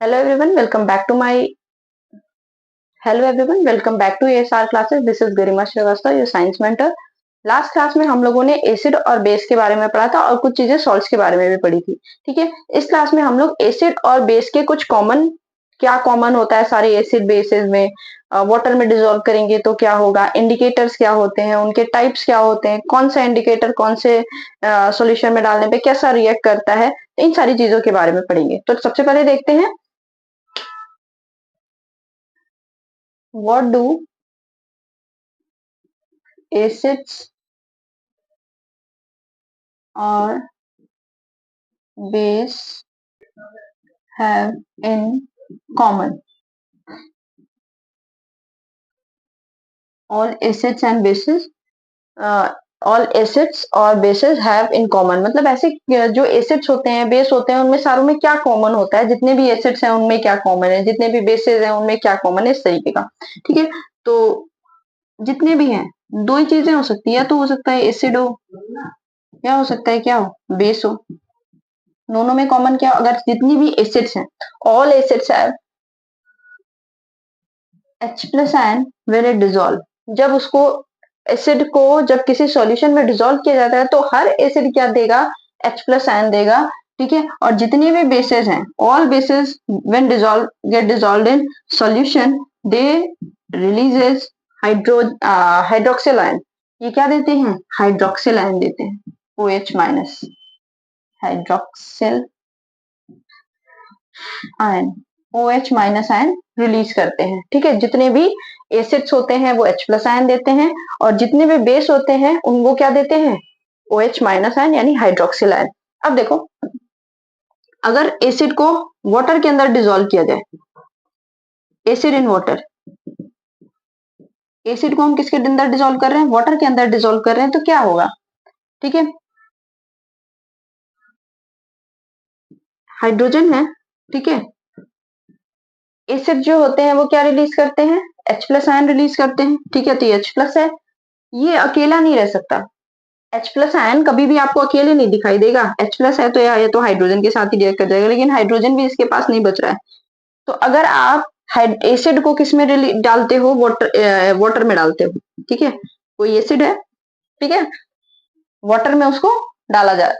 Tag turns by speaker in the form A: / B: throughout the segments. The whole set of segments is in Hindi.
A: Hello everyone, welcome back to my Hello everyone, welcome back to ASR classes. This is Garima Srivastava, your science mentor. Last class में हम लोगों ने एसिड और बेस के बारे में पढ़ा था और कुछ चीजें सॉल्ट्स के बारे में भी पढ़ी थी। ठीक है, इस क्लास में हम लोग एसिड और बेस के कुछ क्या कॉमन होता है सारे एसिड बेसिस में, वाटर में डिसॉल्व करेंगे तो क्या होगा, इंडिकेटर्स क्या होते हैं, उनके टाइप्स क्या होते हैं, कौन सा इंडिकेटर कौन से सॉल्यूशन में डालने पे कैसा रिएक्ट करता है, इन सारी चीजों के बारे में पढ़ेंगे। तो सबसे पहले देखते हैं what do acids or base have in common. All acids and bases all acids और bases have in common, मतलब ऐसे जो acids होते हैं बेस होते हैं उनमें सारों में क्या कॉमन होता है, जितने भी acids हैं उनमें क्या कॉमन है, जितने भी bases हैं उनमें क्या कॉमन है, इस तरीके का। ठीक है, तो जितने भी हैं दो ही चीजें हो सकती है, या तो हो सकता है एसिड हो या हो सकता है क्या हो, बेस हो। दोनों में कॉमन क्या, अगर जितनी भी एसिड्स हैं, all acids have H plus ion when it dissolve. जब उसको एसिड को जब किसी सॉल्यूशन में डिसॉल्व किया जाता है तो हर एसिड क्या देगा, H प्लस आयन देगा। ठीक है, और जितने भी बेसेस हैं, all bases when dissolve get dissolved in solution they releases hydroxyl ion. ये क्या देते हैं, हाइड्रोक्सिल आयन देते हैं, OH minus hydroxyl ion, OH minus ion release करते हैं। ठीक है, जितने भी एसिड्स होते हैं वो H प्लस आयन देते हैं और जितने भी बेस होते हैं उनको क्या देते हैं, OH माइनस आयन यानी हाइड्रोक्सिल आयन। अब देखो, अगर एसिड को वाटर के अंदर डिसॉल्व किया जाए, एसिड इन वाटर, एसिड को हम किसके अंदर डिसॉल्व कर रहे हैं, वाटर के अंदर डिसॉल्व कर रहे हैं, तो क्या होगा। ठीक है, हाइड्रोजन है। ठीक है, एसिड जो होते हैं वो क्या रिलीज करते हैं, H प्लस आयन रिलीज करते हैं। ठीक है, तो ये H प्लस है, ये अकेला नहीं रह सकता। H प्लस आयन कभी भी आपको अकेले नहीं दिखाई देगा, H प्लस है तो ये तो हाइड्रोजन के साथ ही रिएक्ट कर जाएगा, लेकिन हाइड्रोजन भी इसके पास नहीं बच रहा है। तो अगर आप एसिड को किस में डालते हो, वाटर में डालते हो। ठीक है, कोई एसिड है, ठीक है, वाटर में उसको डाला जाए।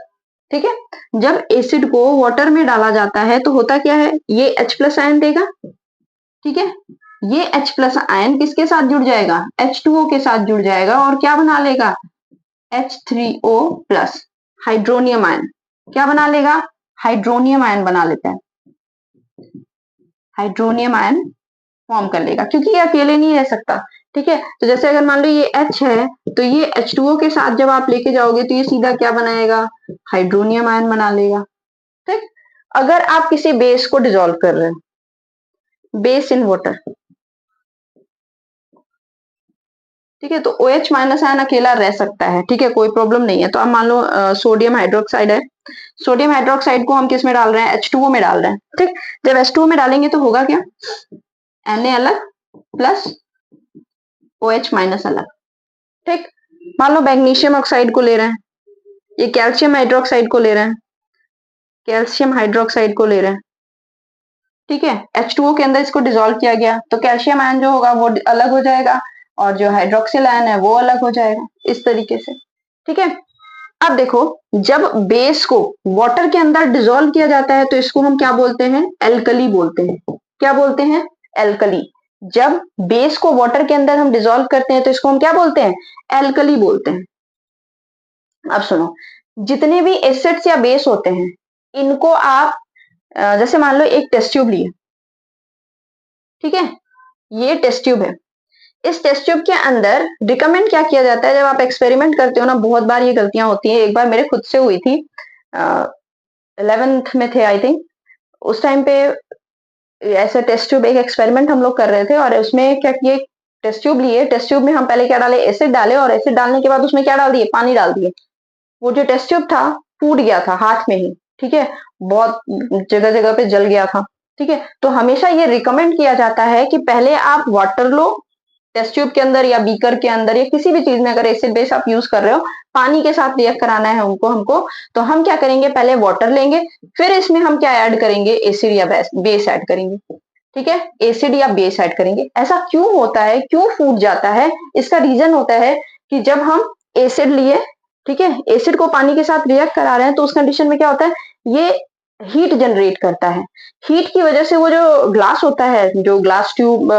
A: ठीक है, जब एसिड को वाटर में डाला जाता है तो होता क्या है, ये H प्लस आयन देगा। ठीक है, ये H प्लस आयन किसके साथ जुड़ जाएगा, H2O के साथ जुड़ जाएगा और क्या बना लेगा, H3O प्लस हाइड्रोनियम आयन। क्या बना लेगा, हाइड्रोनियम आयन बना लेता है, हाइड्रोनियम आयन फॉर्म कर लेगा, क्योंकि ये अकेले नहीं रह सकता। ठीक है, तो जैसे अगर मान लो ये H है तो ये H2O के साथ जब आप लेके जाओगे तो ये सीधा क्या बनाएगा, हाइड्रोनियम आयन बना लेगा। ठीक, अगर आप किसी बेस को डिसॉल्व कर रहे हैं, बेस इन वाटर, ठीक है, तो OH माइनस आयन अकेला रह सकता है। ठीक है, कोई प्रॉब्लम नहीं है। तो अब मान लो सोडियम हाइड्रोक्साइड है, सोडियम हाइड्रोक्साइड को हम किस में डाल रहे हैं, H2O में डाल रहे हैं। ठीक, जब H2O में डालेंगे तो होगा क्या, Na अलग प्लस OH माइनस अलग। ठीक, मान लो मैग्नीशियम ऑक्साइड को ले रहे हैं, ये कैल्शियम हाइड्रोक्साइड को ले रहे हैं, कैल्शियम हाइड्रोक्साइड को ले रहे हैं। ठीक है, H2O के अंदर इसको डिसॉल्व किया गया तो कैल्शियम आयन जो होगा वो अलग हो जाएगा और जो हाइड्रोक्सिल आयन है वो अलग हो जाएगा, इस तरीके से। ठीक है, अब देखो, जब बेस को वाटर के अंदर डिसॉल्व किया जाता है तो इसको हम क्या बोलते हैं, एल्कली बोलते हैं। क्या बोलते हैं, एल्कली। जब बेस को वाटर के अंदर हम डिसॉल्व करते हैं तो इसको हम क्या बोलते हैं, एल्कली बोलते हैं। अब सुनो, जितने भी एसिड्स या बेस होते हैं इनको आप जैसे मान लो एक टेस्ट ट्यूब लिए, ठीक है, ये टेस्ट ट्यूब है, इस टेस्ट ट्यूब के अंदर रिकमेंड क्या किया जाता है, जब आप एक्सपेरिमेंट करते हो ना, बहुत बार ये गलतियां होती हैं, एक बार मेरे खुद से हुई थी, 11th में थे आई थिंक, उस टाइम पे ऐसे टेस्ट ट्यूब एक एक्सपेरिमेंट हम लोग कर रहे थे और उसमें क्या किए, टेस्ट ट्यूब लिए, टेस्ट ट्यूब में हम पहले क्या डाले, एसिड डाले और एसिड डालने के बाद उसमें क्या डाल दिए, पानी डाल दिए। वो जो टेस्ट ट्यूब था फूट गया था हाथ में ही। ठीक है, बहुत जगह जगह पे जल गया था। ठीक है, तो हमेशा ये रिकमेंड किया जाता है कि पहले आप वाटर लो, टेस्ट ट्यूब के अंदर या बीकर के अंदर या किसी भी चीज में अगर एसिड बेस आप यूज कर रहे हो, पानी के साथ रिएक्ट कराना है हमको, तो हम क्या करेंगे, पहले वाटर लेंगे, फिर इसमें हम क्या ऐड करेंगे, एसिड या बेस ऐड करेंगे। ठीक है, एसिड या बेस ऐड करेंगे। ऐसा क्यों होता है, क्यों फूट जाता है? इसका रीजन होता है कि जब हम एसिड लिए, ठीक है, एसिड को पानी के साथ रिएक्ट करा रहे हैं, तो उस कंडीशन में क्या होता है, ये हीट जनरेट करता है। हीट की वजह से वो जो ग्लास होता है, जो ग्लास ट्यूब,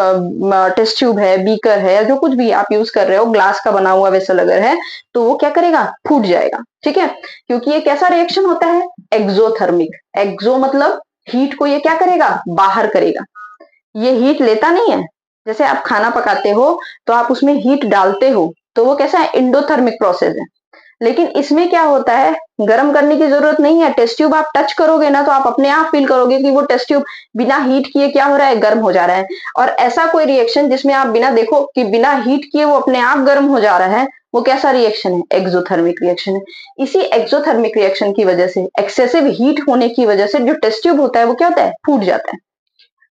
A: टेस्ट ट्यूब है, बीकर है, जो कुछ भी आप यूज कर रहे हो, ग्लास का बना हुआ वेसल अगर है, तो वो क्या करेगा, फूट जाएगा। ठीक है, क्योंकि ये कैसा रिएक्शन होता है, एक्सोथर्मिक। एक्सो मतलब हीट को ये क्या करेगा, बाहर करेगा। ये हीट लेता नहीं है। जैसे आप खाना पकाते हो तो आप उसमें हीट डालते हो, तो वो कैसा है, इंडोथर्मिक प्रोसेस है। लेकिन इसमें क्या होता है, गर्म करने की जरूरत नहीं है। टेस्ट ट्यूब आप टच करोगे ना, तो आप अपने आप फील करोगे कि वो टेस्ट ट्यूब बिना हीट किए क्या हो रहा है, गर्म हो जा रहा है। और ऐसा कोई रिएक्शन जिसमें आप बिना देखो कि बिना हीट किए वो अपने आप गर्म हो जा रहा है, वो कैसा रिएक्शन है, एक्सोथर्मिक रिएक्शन है। इसी एक्सोथर्मिक रिएक्शन की वजह से, एक्सेसिव हीट होने की वजह से जो टेस्ट ट्यूब होता है वो क्या होता है, फूट जाता है।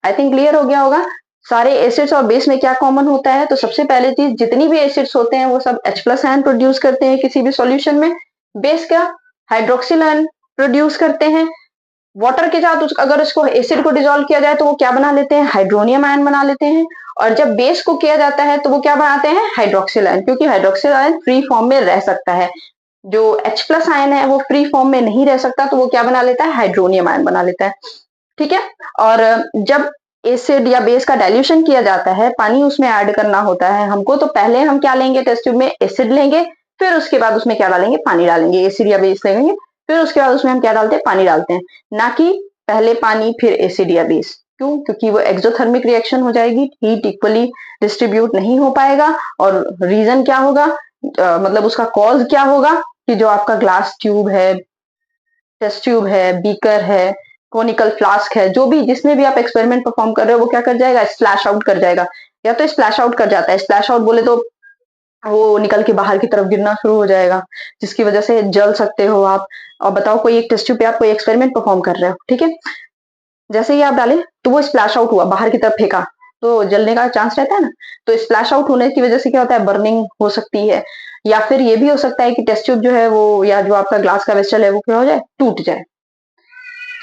A: आई थिंक क्लियर हो गया होगा। सारे एसिड्स और बेस में क्या कॉमन होता है, तो सबसे पहले चीज, जितनी भी एसिड्स होते हैं वो सब H प्लस आयन प्रोड्यूस करते हैं किसी भी सॉल्यूशन में। बेस का हाइड्रोक्सिल आयन प्रोड्यूस करते हैं। वाटर के साथ अगर उसको एसिड को डिसॉल्व किया जाए तो वो क्या बना लेते हैं, हाइड्रोनियम आयन बना लेते हैं। और जब बेस को किया जाता है तो वो क्या बनाते हैं, हाइड्रोक्सिल आयन, क्योंकि हाइड्रोक्सिल आयन फ्री फॉर्म में रह सकता है। जो H प्लस आयन है वो फ्री फॉर्म में नहीं रह सकता, तो वो क्या बना लेता है, हाइड्रोनियम आयन बना लेता है। ठीक है, और जब एसिड या बेस का डाइल्यूशन किया जाता है, पानी उसमें ऐड करना होता है हमको, तो पहले हम क्या लेंगे, टेस्ट ट्यूब में एसिड लेंगे, फिर उसके बाद उसमें क्या डालेंगे, पानी डालेंगे। एसिड या बेस लेंगे, फिर उसके बाद उसमें हम क्या डालते हैं, पानी डालते हैं। ना कि पहले पानी फिर एसिड या बेस। क्यों? क्योंकि वो एक्सोथर्मिक रिएक्शन हो जाएगी, हीट इक्वली डिस्ट्रीब्यूट नहीं हो पाएगा। और रीजन क्या होगा, मतलब उसका कॉज क्या होगा, कि जो आपका ग्लास ट्यूब है, टेस्ट ट्यूब है, बीकर है, कोनिकल फ्लास्क है, जो भी जिसमें भी आप एक्सपेरिमेंट परफॉर्म कर रहे हो, वो क्या कर जाएगा, स्प्लैश आउट कर जाएगा। या तो स्प्लैश आउट कर जाता है, स्प्लैश आउट बोले तो वो निकल के बाहर की तरफ गिरना शुरू हो जाएगा, जिसकी वजह से जल सकते हो आप। और बताओ, कोई एक टेस्ट ट्यूब पे आप कोई एक्सपेरिमेंट परफॉर्म कर रहे हो, ठीक है, जैसे ही आप डाले तो वो स्प्लैश आउट हुआ, बाहर की तरफ फेंका, तो जलने का चांस रहता है ना। तो स्प्लैश आउट होने की वजह से क्या होता है, बर्निंग हो सकती है। या फिर ये भी हो सकता है कि टेस्ट ट्यूब जो है वो, या जो आपका ग्लास का वेसल है, वो क्या हो जाए, टूट जाए।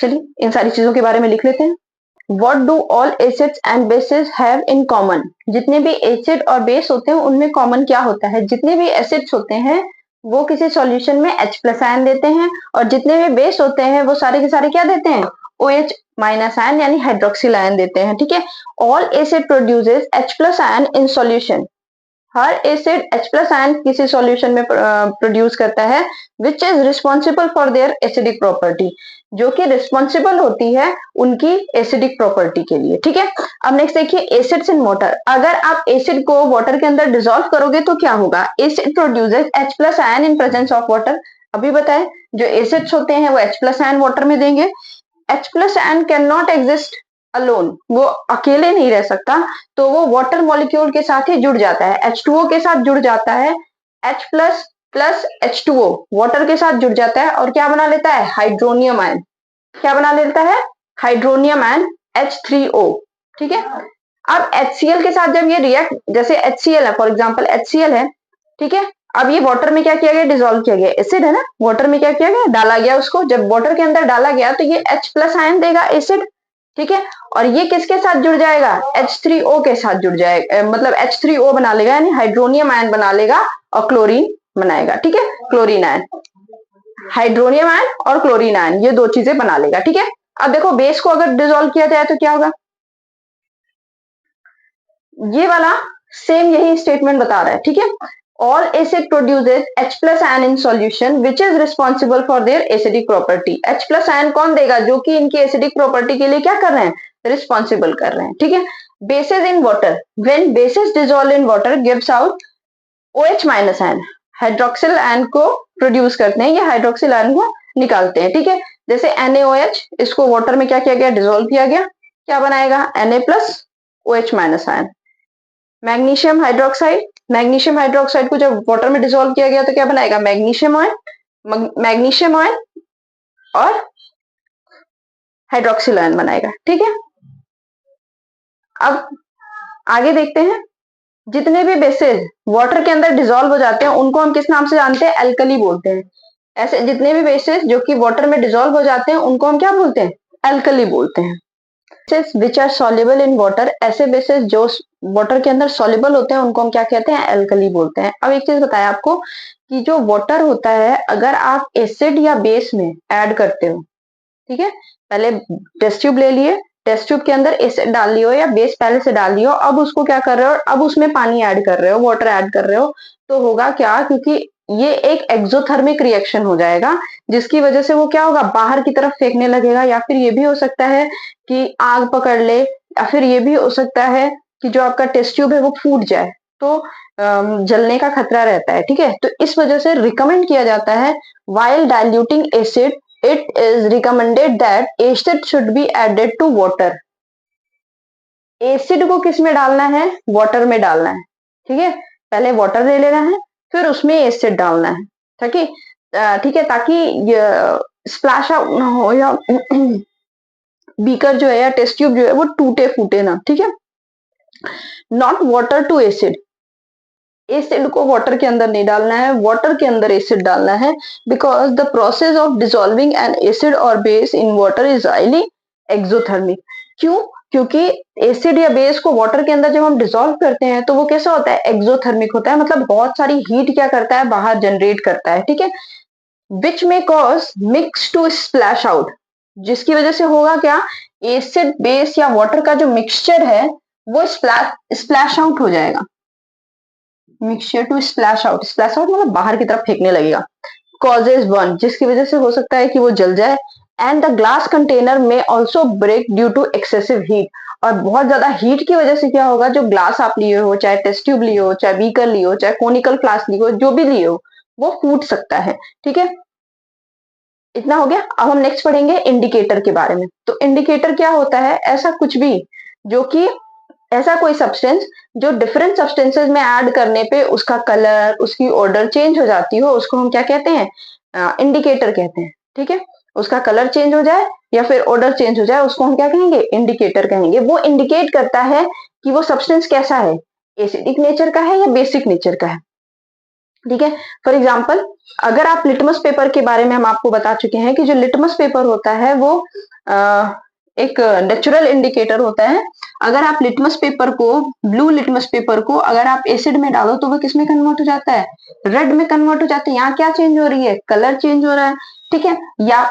A: चलिए इन सारी चीजों के बारे में लिख लेते हैं। What do all acids and bases have in common? जितने भी एसिड और बेस होते हैं उनमें कॉमन क्या होता है, जितने भी एसिड्स होते हैं वो किसी सॉल्यूशन में H प्लस आयन देते हैं, और जितने भी बेस होते हैं वो सारे के सारे क्या देते हैं, OH माइनस आयन यानी हाइड्रोक्सिल आयन देते हैं। ठीक है, all acid produces H plus ion in solution. Her acid H plus ion किसी सॉल्यूशन में प्रोड्यूस करता है, which is responsible for their acidic property, जो कि रिस्पॉन्सिबल होती है उनकी एसिडिक प्रॉपर्टी के लिए। ठीक है, अब नेक्स्ट देखिए, एसिड्स इन वाटर। अगर आप एसिड को वाटर के अंदर डिसॉल्व करोगे तो क्या होगा, acid produces H plus ion in presence of water. अभी बताए, जो एसिड्स होते हैं वो H प्लस आयन वाटर में देंगे। H plus ion can not exist alone, वो अकेले नहीं रह सकता, तो वो वाटर मॉलिक्यूल के साथ ही जुड़ जाता है, H2O के साथ जुड़ जाता है। H plus plus H2O water के साथ जुड़ जाता है और क्या बना लेता है, हाइड्रोनियम आयन। क्या बना लेता है, हाइड्रोनियम आयन H3O। ठीक है, अब HCl के साथ जब ये रिएक्ट, जैसे HCl है, फॉर एग्जांपल HCl है, ठीक है, अब ये वाटर में क्या किया गया, डिसॉल्व किया गया, एसिड है ना, वाटर में क्या किया गया, डाला गया उसको। जब वाटर के अंदर डाला गया तो ये H प्लस आयन देगा, एसिड। ठीक है, और ये किसके साथ जुड़ जाएगा, H3O के साथ जुड़ जाएगा, मतलब H3O बना लेगा, यानी हाइड्रोनियम आयन बना लेगा और क्लोरीन बनाएगा। ठीक है, क्लोरीन आयन, हाइड्रोनियम आयन और क्लोरीन आयन, ये दो चीजें बना लेगा। ठीक है, अब देखो बेस को अगर डिसॉल्व किया जाए तो क्या होगा, ये वाला सेम यही स्टेटमेंट बता रहा है। ठीक है, all acid produces H plus ion in solution which is responsible for their acidic property। H plus ion कौन देगा, जो कि इनकी acidic property के लिए क्या कर रहे हैं, रिस्पॉन्सिबल कर रहे हैं। ठीक है, bases in water, when bases dissolve in water gives out OH minus ion, hydroxyl ion को प्रोड्यूस करते हैं, ये हाइड्रोक्सिल आयन को निकालते हैं। ठीक है, जैसे NaOH, इसको वाटर में क्या किया गया, डिसॉल्व किया गया, क्या बनाएगा, Na plus OH minus ion. Magnesium hydroxide, magnesium hydroxide को जब वाटर में डिसॉल्व किया गया तो क्या बनाएगा, मैग्नीशियम आयन, मैग्नीशियम आयन और हाइड्रोक्सिल आयन बनाएगा। ठीक है, अब आगे देखते हैं, जितने भी बेसेस वाटर के अंदर डिजोल्व हो जाते हैं उनको हम किस नाम से जानते हैं? एल्कली बोलते हैं। ऐसे जितने भी बेसेस जो कि वाटर में डिजोल्व हो जाते हैं उनको हम क्या बोलते हैं? एल्कली बोलते हैं। Bases which are soluble in water, ऐसे बेसेस जो वाटर के अंदर सॉल्युबल होते हैं उनको हम क्या कहते हैं? एल्कली बोलते हैं। अब एक चीज बताया आपको कि जो वाटर होता है अगर आप एसिड या बेस में ऐड करते हो, ठीक है, पहले टेस्ट ट्यूब ले लिए, टेस्ट ट्यूब के अंदर एसिड डाल लियो या बेस पहले से डाल लियो, अब उसको क्या कर रहे हो? अब उसमें पानी ऐड कर रहे हो, वाटर ऐड कर रहे हो, तो होगा क्या? क्योंकि ये एक एक्सोथर्मिक रिएक्शन हो जाएगा जिसकी वजह से वो क्या होगा? बाहर की तरफ फेंकने लगेगा, या फिर ये भी हो सकता है कि आग पकड़ ले, या फिर ये भी हो सकता है कि जो आपका टेस्ट ट्यूब है वो फूट जाए, तो जलने का खतरा रहता है। ठीक है, तो इस वजह से रिकमेंड किया जाता है while diluting acid, it is recommended that acid should be added to water. Acid को किस में डालना है? वाटर में डालना है। ठीक है, पहले वाटर ले लेना है, फिर उसमें एसिड डालना है। ठीक है, ठीक है, ताकि स्प्लैश आउट ना हो या बीकर जो है या टेस्ट ट्यूब जो है वो टूटे फूटे ना। ठीक है, not water to acid, acid को वाटर के अंदर नहीं डालना है, वाटर के अंदर एसिड डालना है, because the process of dissolving an acid और base in water is highly exothermic. क्यों? क्योंकि एसिड या बेस को वाटर के अंदर जब हम डिसॉल्व करते हैं तो वो कैसा होता है? एक्सोथर्मिक होता है, मतलब बहुत सारी हीट क्या करता है? बाहर जनरेट करता है। ठीक है, which may cause mix to splash out, जिसकी वजह से होगा क्या? एसिड बेस या वाटर का जो मिक्सचर है वो स्प्लैश आउट हो जाएगा। Mixture to splash out, splash out मतलब बाहर की तरफ फेंकने लगेगा। कॉजेज बर्न, जिसकी वजह से हो सकता है कि वो जल जाए। And the glass container may also break due to excessive heat, और बहुत ज्यादा हीट की वजह से क्या होगा? जो ग्लास आप लिए हो, चाहे टेस्ट ट्यूब लिए हो, चाहे बीकर लिए हो, चाहे कोनिकल फ्लास्क लिए हो, जो भी लिए हो, वो फूट सकता है। ठीक है, इतना हो गया। अब हम नेक्स्ट पढ़ेंगे इंडिकेटर के बारे में। तो इंडिकेटर क्या होता है? ऐसा कुछ भी जो कि ऐसा कोई सब्सटेंस जो डिफरेंट सब्सटेंसेस में ऐड करने पे उसका कलर, उसकी ऑर्डर चेंज हो जाती हो, उसको हम क्या कहते हैं? इंडिकेटर कहते हैं। ठीक है, उसका कलर चेंज हो जाए या फिर ऑर्डर चेंज हो जाए, उसको हम क्या कहेंगे? इंडिकेटर कहेंगे। वो इंडिकेट करता है कि वो सब्सटेंस कैसा है, एसिडिक नेचर का है या बेसिक नेचर का है। ठीक है, फॉर एग्जाम्पल अगर आप लिटमस पेपर के बारे में हम आपको बता चुके हैं कि जो लिटमस पेपर होता है वो एक नेचुरल इंडिकेटर होता है। अगर आप लिटमस पेपर को, ब्लू लिटमस पेपर को अगर आप एसिड में डालो तो वो किस में कन्वर्ट हो जाता है? रेड में कन्वर्ट हो जाता है। यहाँ क्या चेंज हो रही है? कलर चेंज हो रहा है। ठीक है, या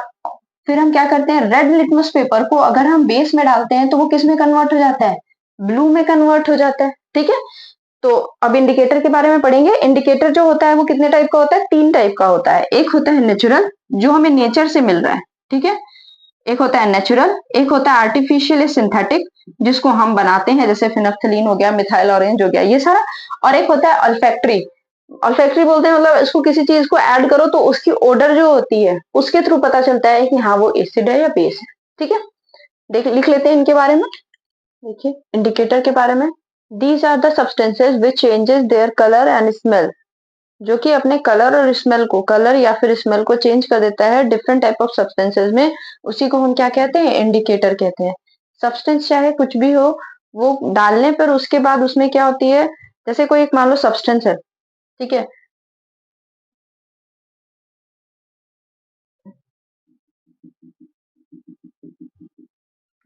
A: फिर हम क्या करते हैं? रेड लिटमस पेपर को अगर हम बेस में डालते हैं तो वो किस में कन्वर्ट हो जाता है? ब्लू में कन्वर्ट हो जाता है। ठीक है, तो अब इंडिकेटर के बारे में पढ़ेंगे। इंडिकेटर जो होता है वो कितने टाइप का होता है? 3 टाइप का होता है। एक होता है नेचुरल, जो हमें नेचर से मिल रहा है। ठीक है, एक होता है नेचुरल, एक होता है आर्टिफिशियल सिंथेटिक, जिसको हम बनाते हैं, जैसे फिनोफ्थलीन हो गया, मिथाइल ऑरेंज हो गया, ये सारा। और एक होता है अल्फैक्टरी। अल्फैक्टरी बोलते हैं मतलब इसको किसी चीज को ऐड करो तो उसकी ओडर जो होती है उसके थ्रू पता चलता है कि हाँ वो एसिड है या बेस है। ठीक है, देख लिख लेते हैं इनके बारे में। देखिए इंडिकेटर के बारे में, these are the substances which changes their colour and smell, जो कि अपने कलर और स्मेल को, कलर या फिर स्मेल को चेंज कर देता है डिफरेंट टाइप ऑफ सब्सटेंसेज में, उसी को हम क्या कहते हैं? इंडिकेटर कहते हैं। सब्सटेंस चाहे कुछ भी हो, वो डालने पर उसके बाद उसमें क्या होती है? जैसे कोई एक मान लो सब्सटेंस है, ठीक है,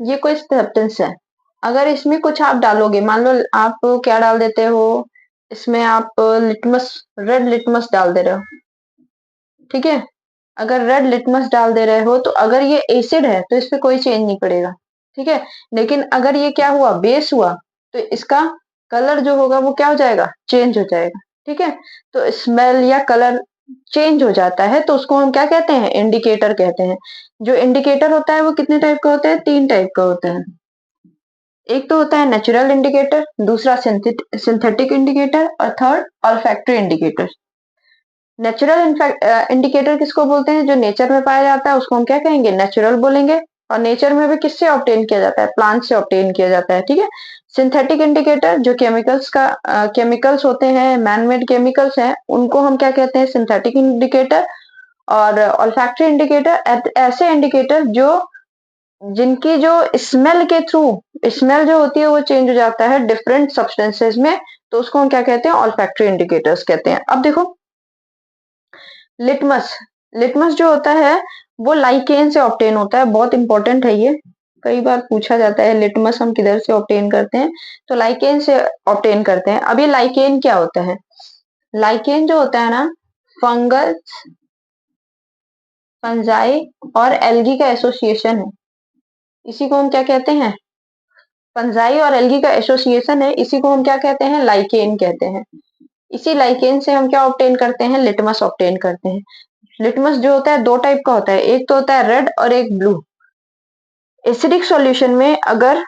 A: ये कोई सब्सटेंस है, अगर इसमें कुछ आप डालोगे, मान लो आप क्या डाल देते हो इसमें? आप लिटमस, रेड लिटमस डाल दे रहे हो। ठीक है, अगर रेड लिटमस डाल दे रहे हो तो अगर ये एसिड है तो इस पे कोई चेंज नहीं पड़ेगा। ठीक है, लेकिन अगर ये क्या हुआ? बेस हुआ, तो इसका कलर जो होगा वो क्या हो जाएगा? चेंज हो जाएगा। ठीक है, तो स्मेल या कलर चेंज हो जाता है तो उसको हम क्या कहते हैं? इंडिकेटर कहते हैं। जो इंडिकेटर होता है वो कितने टाइप का होता है? 3 टाइप का होता है। एक तो होता है नेचुरल इंडिकेटर, दूसरा सिंथेटिक इंडिकेटर, और third olfactory indicator. Natural indicator किसको बोलते हैं? जो नेचर में पाया जाता है उसको हम क्या कहेंगे? नेचुरल बोलेंगे। और नेचर में भी किससे ऑब्टेन किया जाता है? प्लांट से ऑब्टेन किया जाता है। ठीक है, सिंथेटिक इंडिकेटर जो केमिकल्स होते हैं, मैनमेड केमिकल्स हैं, उनको हम क्या कहते हैं? Synthetic indicator. और ऑल्फैक्टरी इंडिकेटर ऐसे इंडिकेटर जो जिनकी जो स्मेल के थ्रू, स्मेल जो होती है वो चेंज हो जाता है डिफरेंट सब्सटेंसेस में, तो उसको हम क्या कहते हैं, ऑल्फैक्टरी इंडिकेटर्स कहते हैं। अब देखो लिटमस, लिटमस जो होता है वो लाइकेन से ऑब्टेन होता है, बहुत इंपॉर्टेंट है ये, कई बार पूछा जाता है लिटमस हम किधर से ऑब्टेन करते हैं, तो लाइकेन से ऑब्टेन करते हैं। अब ये लाइकेन क्या होता है, लाइकेन जो होता है ना, फंगस, फंजाई और एल्गी का एसोसिएशन है, इसी को हम क्या कहते हैं, फंजाई और एल्गी का एसोसिएशन है, इसी को हम क्या कहते हैं, लाइकेन कहते हैं। इसी लाइकेन से हम क्या ऑब्टेन करते हैं, लिटमस ऑब्टेन करते हैं। लिटमस जो होता है दो टाइप का होता है, एक तो होता है रेड और एक ब्लू। एसिडिक सॉल्यूशन में अगर,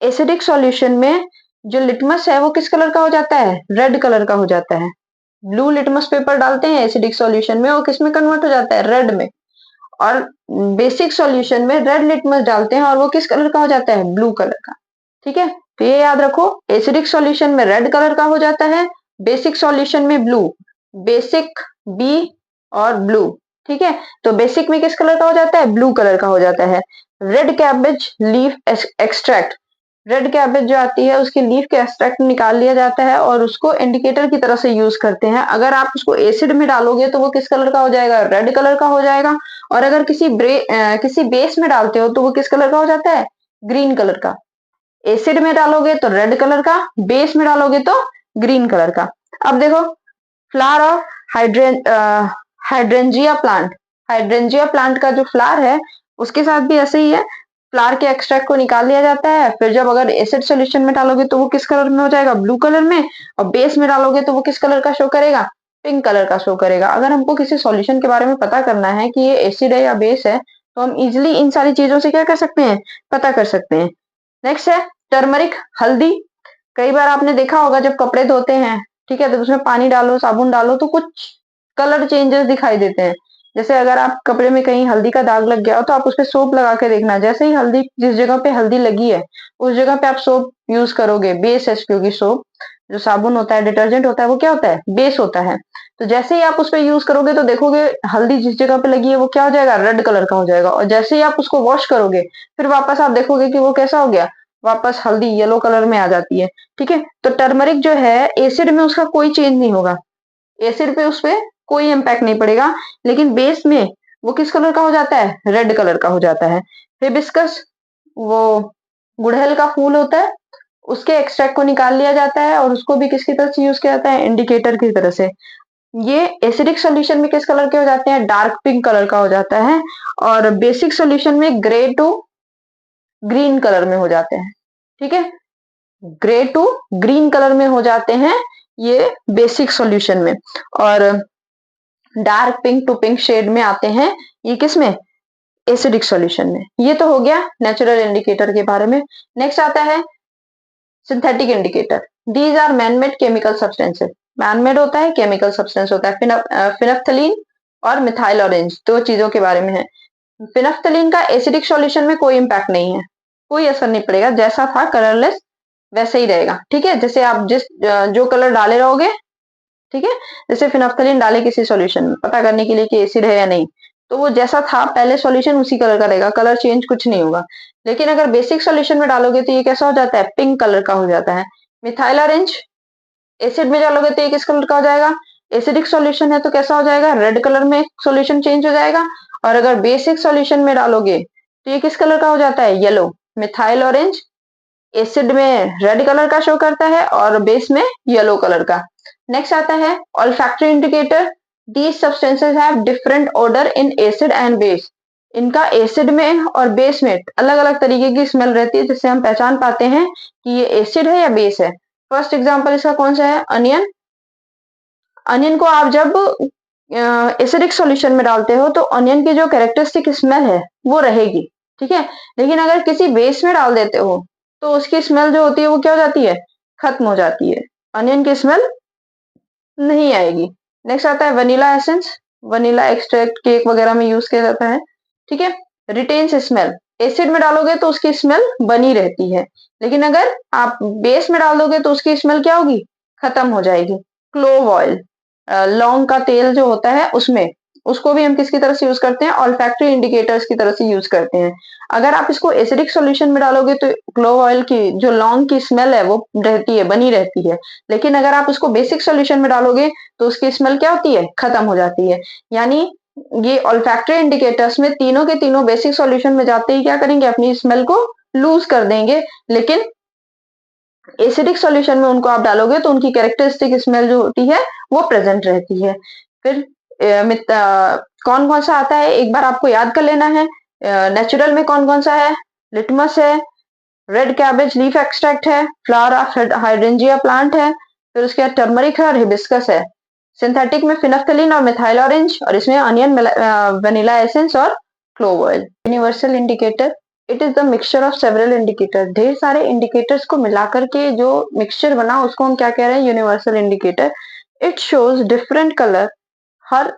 A: एसिडिक सॉल्यूशन में जो लिटमस है वो किस कलर का हो जाता है, रेड कलर का हो जाता है। ब्लू लिटमस पेपर डालते हैं एसिडिक सॉल्यूशन में, वो किस में कन्वर्ट हो जाता है, रेड में। और बेसिक सॉल्यूशन में रेड लिटमस डालते हैं और वो किस कलर का हो जाता है, ब्लू कलर का। ठीक है, तो ये याद रखो, एसिडिक सॉल्यूशन में रेड कलर का हो जाता है, बेसिक सॉल्यूशन में ब्लू, बेसिक बी और ब्लू। ठीक है, तो बेसिक में किस कलर का हो जाता है, ब्लू कलर का हो जाता है। Red cabbage leaf extract, red cabbage जो आती है उसकी लीफ के एक्सट्रैक्ट निकाल लिया जाता है और उसको इंडिकेटर की तरह से यूज करते हैं। अगर आप उसको एसिड में डालोगे तो वो किस कलर का हो जाएगा, रेड कलर का हो जाएगा। और अगर किसी बेस में डालते हो तो वो किस कलर का हो जाता है, ग्रीन कलर का। एसिड में डालोगे तो रेड कलर का, बेस में डालोगे तो ग्रीन कलर का। अब देखो flower of hydrangea plant, hydrangea plant का जो फ्लावर है उसके साथ भी ऐसे ही है, फ्लावर के एक्सट्रैक्ट को निकाल लिया जाता है, फिर जब अगर एसिड सॉल्यूशन में डालोगे तो वो किस कलर में हो जाएगा, ब्लू कलर में, और बेस में डालोगे तो वो किस कलर का शो करेगा, पिंक कलर का शो करेगा। अगर हमको किसी सॉल्यूशन के बारे में पता करना है कि ये एसिड है या बेस है तो हम इजिली इन सारी चीजों से क्या कर सकते हैं, पता कर सकते हैं। नेक्स्ट है टर्मरिक, हल्दी। कई बार आपने देखा होगा जब कपड़े धोते हैं, ठीक है, तो उसमें पानी डालो साबुन डालो तो कुछ कलर चेंजेस दिखाई देते हैं। जैसे अगर आप कपड़े में कहीं हल्दी का दाग लग गया हो तो आप उस पर सोप लगा के देखना, जैसे ही हल्दी, जिस जगह पे हल्दी लगी है उस जगह पे आप सोप यूज करोगे, बेस है, क्योंकि सोप जो साबुन होता है, डिटर्जेंट होता है, वो क्या होता है, बेस होता है। तो जैसे ही आप उस पर यूज करोगे तो देखोगे हल्दी जिस जगह पे लगी है वो क्या हो जाएगा, रेड कलर का हो जाएगा। और जैसे ही आप उसको वॉश करोगे फिर वापस आप देखोगे कि वो कैसा हो गया, वापस हल्दी येलो कलर में आ जाती है। ठीक है, तो टर्मरिक जो है एसिड में उसका कोई चेंज नहीं होगा, एसिड पे उस पे कोई इम्पैक्ट नहीं पड़ेगा, लेकिन बेस में वो किस कलर का हो जाता है, रेड कलर का हो जाता है। हिबिस्कस, वो गुड़हल का फूल होता है, उसके एक्सट्रैक्ट को निकाल लिया जाता है और उसको भी किसकी तरह से यूज किया जाता है, इंडिकेटर की तरह से। ये एसिडिक सॉल्यूशन में किस कलर के हो जाते हैं, डार्क पिंक कलर का हो जाता है, और बेसिक सॉल्यूशन में ग्रे टू ग्रीन कलर में हो जाते हैं। ठीक है, ग्रे टू ग्रीन कलर में हो जाते हैं ये बेसिक सॉल्यूशन में, और dark pink to pink shade में आते हैं ये किस में, एसिडिक सॉल्यूशन में। ये तो हो गया नेचुरल इंडिकेटर के बारे में। नेक्स्ट आता है synthetic indicator. These are manmade chemical substances, manmade होता है, केमिकल सब्सटेंस होता है। फिनफ्थलीन और मिथाइल ऑरेंज, दो चीजों के बारे में है। फिनफ्थलीन का एसिडिक सॉल्यूशन में कोई इंपैक्ट नहीं है, कोई असर नहीं पड़ेगा, जैसा था कलरलेस वैसे ही रहेगा। ठीक है, जैसे आप जो कलर डाले रहोगे, ठीक है, जैसे फिनफ्थलीन डाले किसी सॉल्यूशन में पता करने के लिए कि एसिड है या नहीं, तो वो जैसा था पहले सॉल्यूशन उसी कलर का रहेगा, कलर चेंज कुछ नहीं होगा। लेकिन अगर बेसिक सॉल्यूशन में डालोगे तो ये कैसा हो जाता है, पिंक कलर का हो जाता है। मिथाइल ऑरेंज एसिड में डालोगे तो ये किस कलर का हो जाएगा, एसिडिक सॉल्यूशन है तो कैसा हो जाएगा, रेड कलर में सॉल्यूशन चेंज हो जाएगा। और अगर बेसिक सॉल्यूशन में डालोगे तो ये किस कलर का हो जाता है, येलो। मिथाइल ऑरेंज एसिड में रेड कलर का शो करता है और बेस में येलो कलर का। नेक्स्ट आता है olfactory indicator. These substances have different order in acid and base, इनका एसिड में और बेस में अलग अलग तरीके की स्मेल रहती है, जिससे हम पहचान पाते हैं कि ये एसिड है या बेस है। फर्स्ट एग्जांपल इसका कौन सा है, अनियन। अनियन को आप जब एसिडिक सॉल्यूशन में डालते हो तो अनियन की जो कैरेक्टरिस्टिक स्मेल है वो रहेगी, ठीक है। लेकिन अगर किसी बेस में डाल देते हो तो उसकी स्मेल जो होती है वो क्या हो जाती है, खत्म हो जाती है, अनियन की स्मेल नहीं आएगी। नेक्स्ट आता है vanilla essence. Vanilla extract cake वगैरह में यूज किया जाता है, ठीक है। रिटेन्स स्मेल, एसिड में डालोगे तो उसकी स्मेल बनी रहती है, लेकिन अगर आप बेस में डाल दोगे तो उसकी स्मेल क्या होगी, खत्म हो जाएगी। क्लोव ऑयल, लौंग का तेल जो होता है उसमें उसको भी हम किसकी तरह से यूज करते हैं, ऑल्फैक्टरी इंडिकेटर्स की तरह से यूज करते हैं। अगर आप इसको एसिडिक सॉल्यूशन में डालोगे तो क्लोव ऑयल की जो लौंग की स्मेल है वो रहती है, बनी रहती है। लेकिन अगर आप उसको बेसिक सॉल्यूशन में डालोगे तो उसकी स्मेल क्या होती है, खत्म हो जाती है। यानी ये ऑल्फैक्टरी इंडिकेटर्स में तीनों के तीनों बेसिक सॉल्यूशन में जाते ही क्या करेंगे, अपनी स्मेल को लूज कर देंगे। लेकिन एसिडिक सॉल्यूशन में उनको आप डालोगे तो उनकी कैरेक्टरिस्टिक स्मेल जो होती है वो प्रेजेंट रहती है। फिर कौन कौन सा आता है एक बार आपको याद कर लेना है। नेचुरल में कौन कौन सा है, लिटमस है, रेड कैबेज लीफ एक्सट्रैक्ट है, फ्लावर ऑफ हाइड्रेंजिया प्लांट है, फिर उसके बाद टर्मरिक है और हिबिस्कस है। सिंथेटिक में फिनफ्थलीन और मिथाइल ऑरेंज, और इसमें अनियन, वनीला एसेंस और clove oil. Universal indicator, it is the mixture of several indicator. ढेर सारे इंडिकेटर्स को मिलाकर के जो मिक्सचर बना उसको हम क्या कह रहे हैं, universal indicator. It shows different colour, her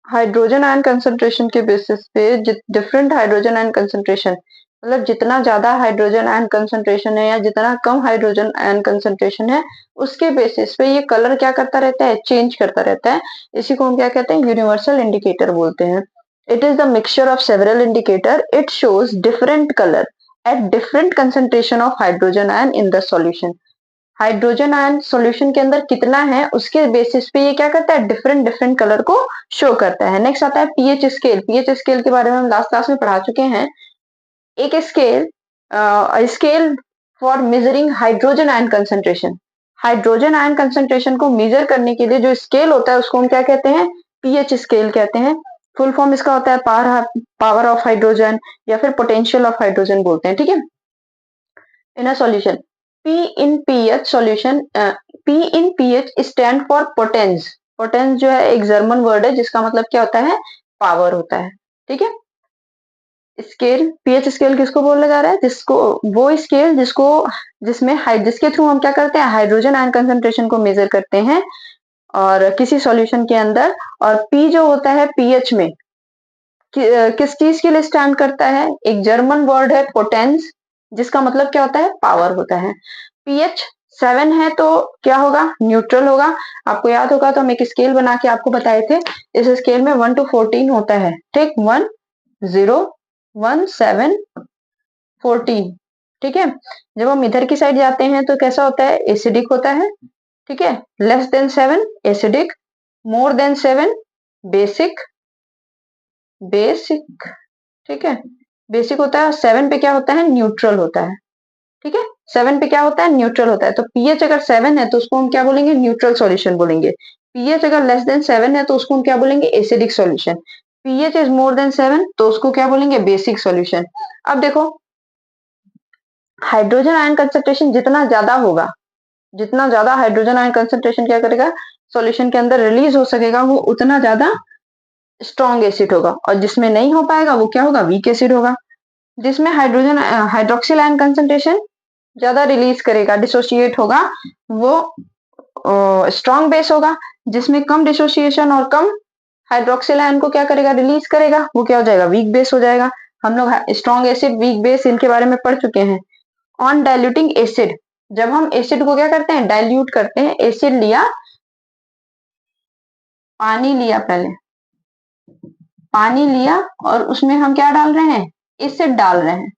A: hydrogen ion concentration के बेसिस पे डिफरेंट हाइड्रोजन आयन कंसंट्रेशन, मतलब जितना ज्यादा हाइड्रोजन आयन कंसंट्रेशन है या जितना कम हाइड्रोजन आयन कंसंट्रेशन है उसके बेसिस पे ये कलर क्या करता रहता है, चेंज करता रहता है। इसी को हम क्या कहते हैं, यूनिवर्सल इंडिकेटर बोलते हैं। It is the mixture of several indicator, it shows different colour at different concentration of hydrogen ion in the solution. Hydrogen ion solution के अंदर कितना है उसके बेसिस पे ये क्या करता है, डिफरेंट डिफरेंट कलर को शो करता है। नेक्स्ट आता है पीएच स्केल। पीएच स्केल के बारे में हम लास्ट क्लास में पढ़ा चुके हैं। एक scale, scale for measuring hydrogen ion concentration. Hydrogen ion concentration को मेजर करने के लिए जो स्केल होता है उसको हम क्या कहते हैं, पीएच स्केल कहते हैं। फुल फॉर्म इसका होता है पावर ऑफ हाइड्रोजन या फिर पोटेंशियल ऑफ हाइड्रोजन बोलते हैं, ठीक है। In a solution, P in pH solution, P in pH stand for potence। Potence जो है एक जर्मन वर्ड है जिसका मतलब क्या होता है, पावर होता है, ठीक है। स्केल, पीएच स्केल किसको बोला जा रहा है, जिसको, वो स्केल जिसको, जिसके थ्रू हम क्या करते हैं, हाइड्रोजन आयन कंसंट्रेशन को मेजर करते हैं और किसी सॉल्यूशन के अंदर। और पी जो होता है पीएच में किस चीज के लिए स्टैंड करता है, एक जर्मन वर्ड है पोटेंस, जिसका मतलब क्या होता है, पावर होता है। पीएच 7 है तो क्या होगा, न्यूट्रल होगा। आपको याद होगा तो हम एक स्केल बना के आपको बताए थे। इस स्केल में 1 to 14 होता है, ठीक, 1 0 1 7 14, ठीक है। जब हम इधर की साइड जाते हैं तो कैसा होता है, एसिडिक होता है, ठीक है। Less than 7 acidic, more than 7 basic, basic, ठीक है, बेसिक होता है। 7 पे क्या होता है, न्यूट्रल होता है, ठीक है। 7 पे क्या होता है, न्यूट्रल होता है। तो पीएच अगर 7 है तो उसको हम क्या बोलेंगे, न्यूट्रल सॉल्यूशन बोलेंगे। पीएच अगर लेस देन 7 है तो उसको हम क्या बोलेंगे, acidic solution. PH is more than 7 तो उसको क्या बोलेंगे, बेसिक सॉल्यूशन। अब देखो, हाइड्रोजन आयन कंसंट्रेशन जितना ज्यादा होगा, जितना ज्यादा हाइड्रोजन आयन कंसंट्रेशन क्या करेगा, सॉल्यूशन के अंदर रिलीज हो सकेगा, वो उतना ज्यादा स्ट्रॉन्ग एसिड होगा। और जिसमें नहीं हो पाएगा वो क्या होगा, वीक एसिड होगा। जिसमें हाइड्रोजन हाइड्रोक्सिल आयन कंसंट्रेशन ज्यादा रिलीज करेगा, डिसोसिएट होगा, वो स्ट्रॉन्ग बेस होगा। जिसमें कम डिसोसिएशन और कम हाइड्रोक्सिल आयन को क्या करेगा, रिलीज करेगा, वो क्या हो जाएगा, वीक बेस हो जाएगा। हम लोग स्ट्रॉन्ग एसिड, वीक बेस, इनके बारे में पढ़ चुके हैं। ऑन डाइल्यूटिंग एसिड, जब हम एसिड को क्या करते हैं, डाइल्यूट करते हैं। एसिड लिया, पानी लिया, पहले पानी लिया और उसमें हम क्या डाल रहे हैं, एसिड डाल रहे हैं,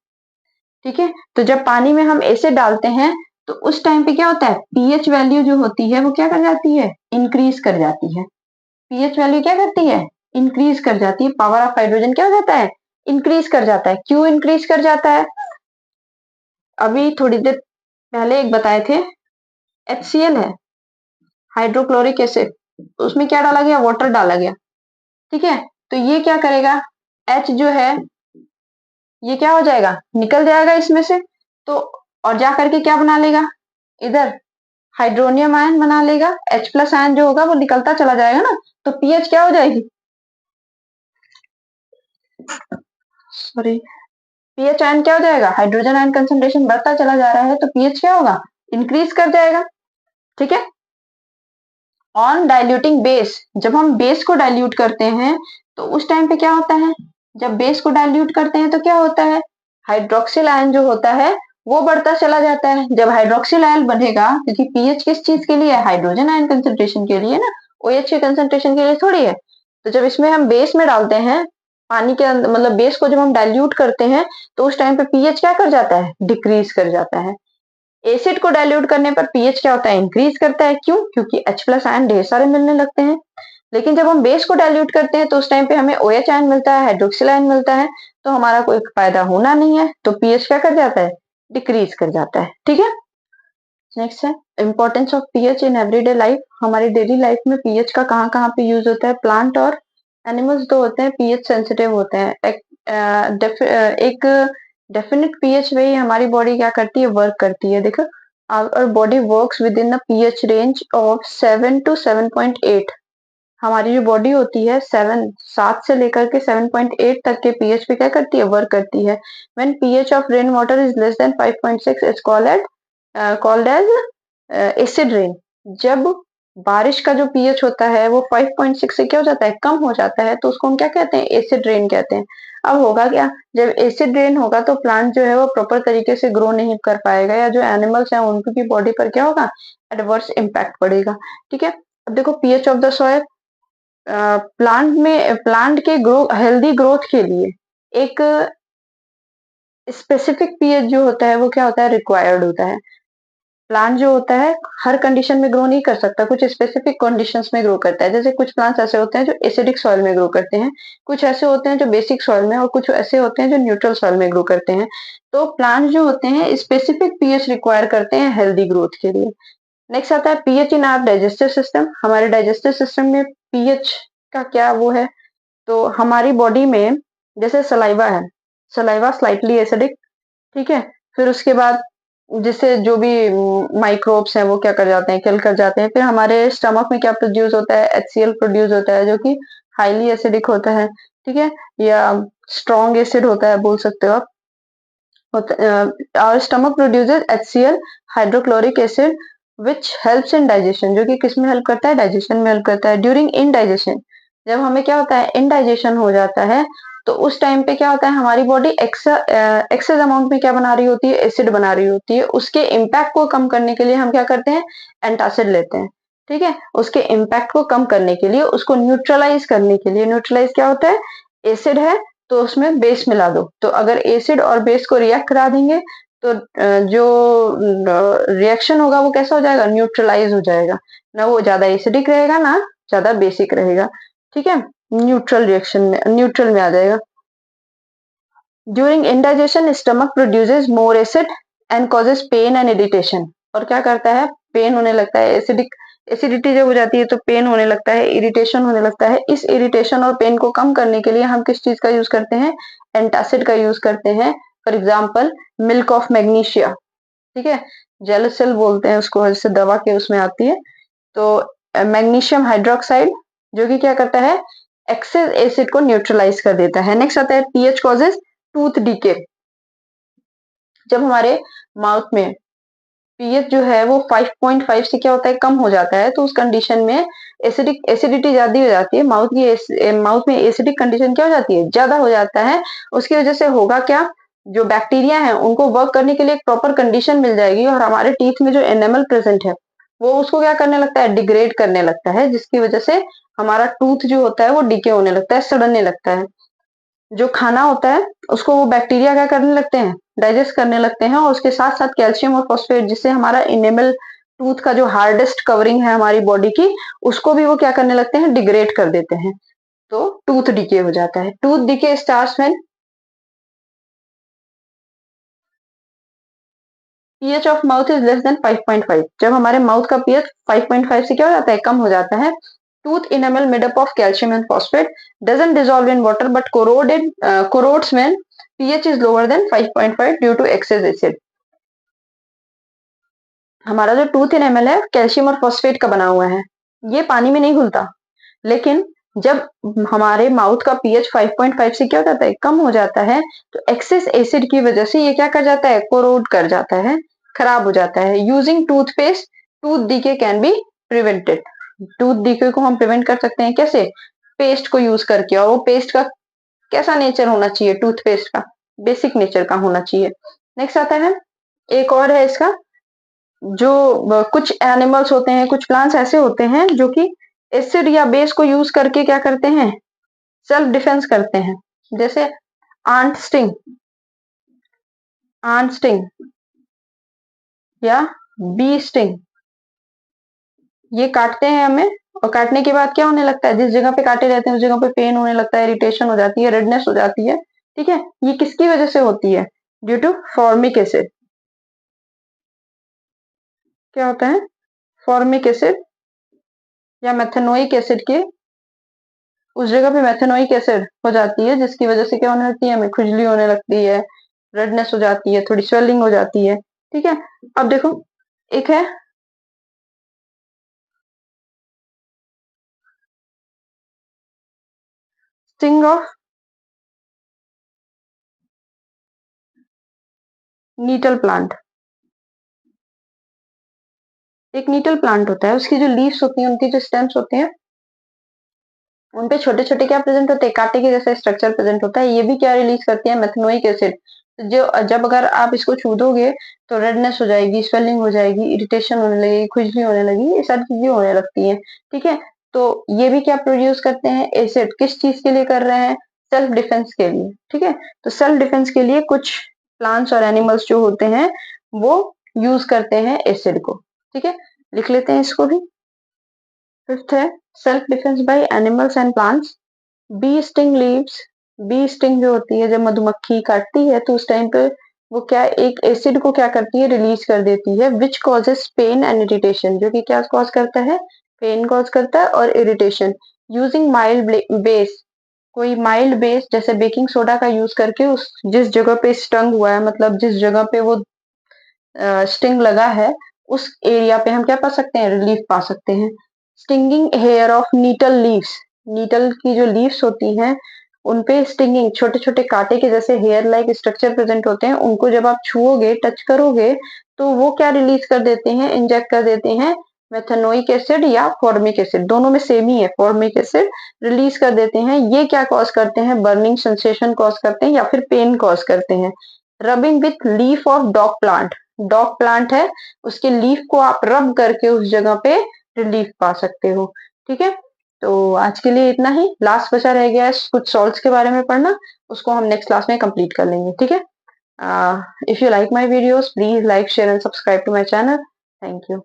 A: ठीक है। तो जब पानी में हम एसिड डालते हैं तो उस टाइम पे क्या होता है, पीएच वैल्यू जो होती है वो क्या कर जाती है, इंक्रीज कर जाती है। पीएच वैल्यू क्या करती है, इंक्रीज कर जाती है। पावर ऑफ हाइड्रोजन क्या हो जाता है, इंक्रीज कर जाता है। क्यों इंक्रीज कर जाता है, अभी थोड़ी देर पहले एक बताए थे, HCl है, हाइड्रोक्लोरिक एसिड, उसमें क्या डाला गया, वाटर डाला गया, ठीक है। तो ये क्या करेगा, H जो है ये क्या हो जाएगा, निकल जाएगा इसमें से, तो और जा करके क्या बना लेगा, इधर हाइड्रोनियम आयन बना लेगा। H प्लस आयन जो होगा वो निकलता चला जाएगा ना, तो पीएच क्या हो जाएगी, सॉरी, पीएच आयन क्या हो जाएगा, हाइड्रोजन आयन कंसंट्रेशन बढ़ता चला जा रहा है तो पीएच क्या होगा, इंक्रीज कर जाएगा, ठीक है। ऑन डाइल्यूटिंग बेस, जब हम बेस को डाइल्यूट करते हैं तो उस टाइम पे क्या होता है, जब बेस को डाइल्यूट करते हैं तो क्या होता है, हाइड्रोक्सिल आयन जो होता है वो बढ़ता चला जाता है। जब हाइड्रोक्सिल आयन बढ़ेगा, क्योंकि पीएच किस चीज के लिए है, हाइड्रोजन आयन कंसंट्रेशन के लिए ना, ओएच के कंसंट्रेशन के लिए थोड़ी है। तो जब इसमें हम बेस में डालते हैं पानी के अंदर, मतलब बेस को जब हम डाइल्यूट करते हैं तो उस टाइम पे पीएच क्या कर जाता है, डिक्रीज कर जाता है। एसिड को डाइल्यूट करने पर पीएच क्या होता है, इंक्रीज करता है। क्यों? क्योंकि H+ आयन ढेर सारे मिलने लगते हैं। लेकिन जब हम बेस को डाइल्यूट करते हैं तो उस टाइम पे हमें OH आयन मिलता है, हाइड्रोक्सिल आयन मिलता है, तो हमारा कोई फायदा होना नहीं है, तो पीएच क्या कर जाता है, डिक्रीज कर जाता है। ठीक है, नेक्स्ट है importance of pH in everyday life. हमारी डेली लाइफ में पीएच का कहाँ कहाँ पे यूज होता है। प्लांट और एनिमल्स जो होते हैं पीएच सेंसिटिव होते हैं। एक डेफिनेट पीएच में ही हमारी बॉडी क्या करती है, वर्क करती है। देखो, our body works within the pH range of 7 to 7.8। हमारी जो बॉडी होती है 7 से लेकर के 7.8 तक के पीएच पे क्या करती है, वर्क करती है। When pH of rain water is less than 5.6 is called as acid rain. जब बारिश का जो पीएच होता है वो 5.6 से क्या हो जाता है, कम हो जाता है, तो उसको हम क्या कहते हैं, एसिड रेन कहते हैं। अब होगा क्या, जब एसिड रेन होगा तो प्लांट जो है वो प्रॉपर तरीके से ग्रो नहीं कर पाएगा, या जो एनिमल्स हैं उनकी बॉडी पर क्या होगा, एडवर्स इम्पैक्ट पड़ेगा। ठीक है, अब देखो pH of the soil, plant के हेल्दी ग्रोथ के लिए एक स्पेसिफिक पीएच जो होता है वो क्या होता है, रिक्वायर्ड होता है। प्लांट जो होता है हर कंडीशन में ग्रो नहीं कर सकता, कुछ स्पेसिफिक कंडीशंस में ग्रो करता है। जैसे कुछ प्लांट्स ऐसे होते हैं जो एसिडिक सॉइल में ग्रो करते हैं, कुछ ऐसे होते हैं जो बेसिक सॉइल में, और कुछ ऐसे होते हैं जो न्यूट्रल सॉइल में ग्रो करते हैं। तो प्लांट जो होते हैं स्पेसिफिक पीएच रिक्वायर करते हैं हेल्दी ग्रोथ के लिए। नेक्स्ट आता है pH in our digestive system. हमारे डाइजेस्टिव सिस्टम में पीएच का क्या वो है, तो हमारी बॉडी में जैसे सलाइवा है, सलाइवा स्लाइटली एसिडिक, ठीक है। फिर उसके बाद जिससे जो भी माइक्रोब्स हैं वो क्या कर जाते हैं, किल कर जाते हैं। फिर हमारे स्टमक में क्या प्रोड्यूस होता है, HCl प्रोड्यूस होता है, जो कि हाईली एसिडिक होता है, ठीक है, या स्ट्रॉन्ग एसिड होता है बोल सकते हो आप। और stomach produces HCl, hydrochloric acid, which helps in digestion, जो कि किसमें हेल्प करता है, डाइजेशन में हेल्प करता है। ड्यूरिंग इनडाइजेशन, जब हमें क्या होता है, इनडाइजेशन हो जाता है, तो उस टाइम पे क्या होता है, हमारी बॉडी एक्सेस अमाउंट में क्या बना रही होती है, एसिड बना रही होती है। उसके इम्पैक्ट को कम करने के लिए हम क्या करते हैं, एंटासिड लेते हैं, ठीक है। उसके इम्पैक्ट को कम करने के लिए, उसको न्यूट्रलाइज करने के लिए, न्यूट्रलाइज क्या होता है, एसिड है तो उसमें बेस मिला दो। तो अगर एसिड और बेस को रिएक्ट करा देंगे तो जो रिएक्शन होगा वो कैसा हो जाएगा, न्यूट्रलाइज हो जाएगा, ना वो ज्यादा एसिडिक रहेगा ना ज्यादा बेसिक रहेगा, ठीक है, न्यूट्रल रिएक्शन में, न्यूट्रल में आ जाएगा। During indigestion stomach produces more acid and causes pain and irritation. और क्या करता है, पेन होने लगता है, एसिडिटी जब हो जाती है तो पेन होने लगता है, इरिटेशन होने लगता है। इस इरिटेशन और पेन को कम करने के लिए हम किस चीज का यूज करते हैं, एंटासिड का यूज करते हैं। For example milk of magnesia, ठीक है, जेलसेल बोलते हैं उसको, जैसे दवा के उसमें आती है। तो मैग्नीशियम हाइड्रोक्साइड, जो कि क्या करता है, एक्सेस एसिड को न्यूट्रलाइज कर देता है। नेक्स्ट आता है पीएच कॉजेज टूथ डीके। जब हमारे माउथ में पीएच जो है वो 5.5 से क्या होता है, कम हो जाता है, तो उस कंडीशन में एसिडिटी ज्यादा हो जाती है, माउथ में एसिडिक कंडीशन क्या हो जाती है, ज्यादा हो जाता है। उसकी वजह से होगा क्या, जो बैक्टीरिया है उनको वर्क करने के लिए एक प्रॉपर कंडीशन मिल जाएगी, और हमारे टीथ में जो एनेमल प्रेजेंट है वो उसको क्या करने लगता है, डिग्रेड करने लगता है, जिसकी वजह से हमारा टूथ जो होता है वो डीके होने लगता है, सड़ने लगता है। जो खाना होता है उसको वो बैक्टीरिया क्या करने लगते हैं, डाइजेस्ट करने लगते हैं, और उसके साथ साथ कैल्शियम और फॉस्फेट, जिससे हमारा इनेमल टूथ का जो हार्डेस्ट कवरिंग है हमारी बॉडी की, उसको भी वो क्या करने लगते हैं, डिग्रेड कर देते हैं। तो टूथ डिके हो जाता है। Tooth decay starts when pH of mouth is less then 5.5। जब हमारे माउथ का पीएच 5.5 से क्या हो जाता है, कम हो जाता है। Tooth enamel made up of calcium and phosphate doesn't dissolve in water but corrodes when pH is lower than 5.5 due to excess acid. हमारा जो टूथ इनेमल है कैल्शियम और फॉस्फेट का बना हुआ है, ये पानी में नहीं घुलता, लेकिन जब हमारे माउथ का पीएच 5.5 से क्या हो जाता है, कम हो जाता है, तो एक्सेस एसिड की वजह से ये क्या कर जाता है, कोरोड कर जाता है, खराब हो जाता है। Using toothpaste tooth decay can be prevented. Tooth decay को हम प्रिवेंट कर सकते हैं कैसे, पेस्ट को यूज करके। और वो पेस्ट का कैसा नेचर होना चाहिए, टूथपेस्ट का बेसिक नेचर का होना चाहिए। नेक्स्ट आता है, एक और है इसका, जो कुछ एनिमल्स होते हैं, कुछ प्लांट्स ऐसे होते हैं जो कि एसिड या बेस को यूज करके क्या करते हैं, सेल्फ डिफेंस करते हैं। जैसे आंट स्टिंग, या बी स्टिंग, ये काटते हैं हमें, और काटने के बाद क्या होने लगता है, जिस जगह पे काटे रहते हैं उस जगह पे पेन होने लगता है, इरिटेशन हो जाती है, रेडनेस हो जाती है। ठीक है, ये किसकी वजह से होती है, ड्यू टू फॉर्मिक एसिड। क्या होता है, फॉर्मिक एसिड या मेथेनोइक एसिड के, उस जगह पे मेथेनोइक एसिड हो जाती है, जिसकी वजह से क्या होने लगती है, हमें खुजली होने लगती है, रेडनेस हो जाती है, थोड़ी स्वेलिंग हो जाती है। ठीक है, अब देखो एक है स्टिंग ऑफ नीटल प्लांट। एक नीटल प्लांट होता है, उसकी जो लीव्स होती हैं, उनकी जो स्टेम्स होते हैं, उन पे छोटे छोटे क्या प्रेजेंट होते हैं, कांटे के जैसा स्ट्रक्चर प्रेजेंट होता है। ये भी क्या रिलीज करती है, मेथनोइक एसिड। जो जब अगर आप इसको छू दोगे तो रेडनेस हो जाएगी, स्वेलिंग हो जाएगी, इरिटेशन होने लगेगी, खुजली होने लगेगी, ये सारी चीजें होने लगती हैं। ठीक है, तो ये भी क्या प्रोड्यूस करते हैं, एसिड। किस चीज के लिए कर रहे हैं, सेल्फ डिफेंस के लिए। ठीक है, तो सेल्फ डिफेंस के लिए कुछ प्लांट्स और एनिमल्स जो होते हैं वो यूज करते हैं एसिड को। ठीक है, लिख लेते हैं इसको भी। फिफ्थ है self defence by animals and plants. Bee sting leaves, bee sting जो होती है, जब मधुमक्खी काटती है तो उस टाइम पे वो क्या एक एसिड को क्या करती है, रिलीज कर देती है, which causes pain and irritation, जो कि क्या कॉज करता है, पेन कॉज करता है और इरिटेशन। यूजिंग माइल्ड बेस, कोई माइल्ड बेस जैसे बेकिंग सोडा का यूज करके उस जिस जगह पे स्टंग हुआ है, मतलब जिस जगह पे वो स्टिंग लगा है, उस एरिया पे हम क्या पा सकते हैं, रिलीफ पा सकते हैं। स्टिंगिंग हेयर ऑफ नीटल लीव्स, नीटल की जो लीव्स होती हैं उनपे स्टिंगिंग, छोटे छोटे कांटे के जैसे हेयर लाइक स्ट्रक्चर प्रेजेंट होते हैं, उनको जब आप छुओगे, टच करोगे, तो वो क्या रिलीज कर देते हैं, इंजेक्ट कर देते हैं, मेथनोइक एसिड या फॉर्मिक एसिड, दोनों में सेम ही है, फॉर्मिक एसिड रिलीज कर देते हैं। ये क्या कॉज करते हैं, बर्निंग सेंसेशन कॉज करते हैं या फिर पेन कॉज करते हैं। Rubbing with leaf of dog plant, dog plant है, उसके लीफ को आप रब करके उस जगह पे रिलीफ पा सकते हो। ठीक है, तो आज के लिए इतना ही। लास्ट बचा रह गया है कुछ सॉल्ट्स के बारे में पढ़ना, उसको हम नेक्स्ट क्लास में कंप्लीट कर लेंगे। ठीक है, if you like my videos please like share and subscribe to my channel. Thank you.